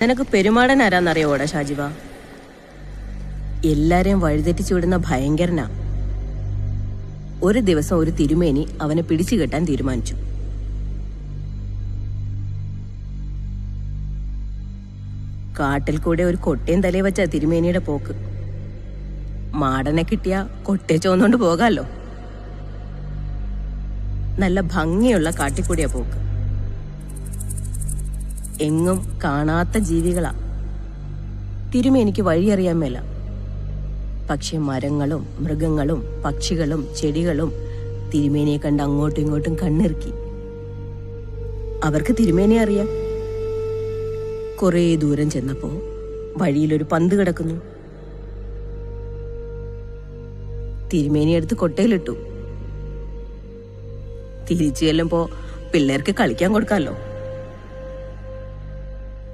നിനക്ക് പെരുമാടൻ ആരാന്നറിയോടാ ഷാജിവ? എല്ലാരെയും വഴിതെറ്റിച്ചു വിടുന്ന ഭയങ്കരനാ. ഒരു ദിവസം ഒരു തിരുമേനി അവനെ പിടിച്ചു കെട്ടാൻ തീരുമാനിച്ചു. കാട്ടിൽ കൂടെ ഒരു കൊട്ടയും തലയെ വെച്ച തിരുമേനിയുടെ പോക്ക്. മാടനെ കിട്ടിയ കൊട്ടയെ ചോന്നുകൊണ്ട് പോകാലോ. നല്ല ഭംഗിയുള്ള കാട്ടിക്കൂടിയ പോക്ക്. എങ്ങും കാണാത്ത ജീവികളാ. തിരുമേനിക്ക് വഴിയറിയാൻ മേല. പക്ഷെ മരങ്ങളും മൃഗങ്ങളും പക്ഷികളും ചെടികളും തിരുമേനിയെ കണ്ട് അങ്ങോട്ടും ഇങ്ങോട്ടും കണ്ണിറുക്കി. അവർക്ക് തിരുമേനിയെ അറിയാം. കുറേ ദൂരം ചെന്നപ്പോ വഴിയിലൊരു പന്ത് കിടക്കുന്നു. തിരുമേനി എടുത്ത് കൊട്ടയിലിട്ടു. തിരിച്ചു ചെല്ലുമ്പോ പിള്ളേർക്ക് കളിക്കാൻ കൊടുക്കാമല്ലോ.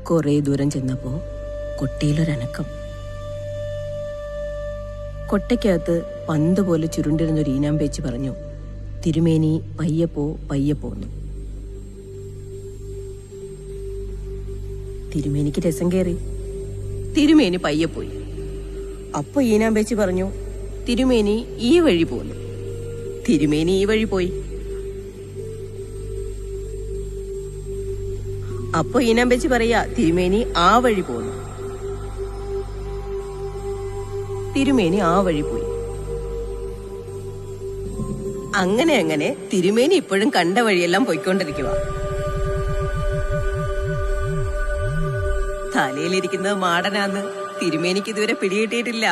കുറേ ദൂരം ചെന്നപ്പോ കൊട്ടയിലൊരനക്കം. കൊട്ടയ്ക്കകത്ത് പന്ത് പോലെ ചുരുണ്ടിരുന്നൊരു ഈനാമ്പേച്ചി പറഞ്ഞു, തിരുമേനി പയ്യപ്പോ പയ്യപ്പോന്നു. തിരുമേനിക്ക് രസം കയറി. തിരുമേനി പയ്യപ്പോയി. അപ്പൊ ഈനാമ്പേച്ചി പറഞ്ഞു, തിരുമേനി ഈ വഴി പോന്നു. തിരുമേനി ഈ വഴി പോയി. അപ്പൊ ഈനാമ്പേച്ചി പറയാ, തിരുമേനി ആ വഴി പോന്നു. തിരുമേനി ആ വഴി പോയി. അങ്ങനെ തിരുമേനി ഇപ്പോഴും കണ്ട വഴിയെല്ലാം പോയിക്കൊണ്ടിരിക്കുക. തലയിലിരിക്കുന്നത് മാടനാന്ന് തിരുമേനിക്ക് ഇതുവരെ പിടികിട്ടിയിട്ടില്ല.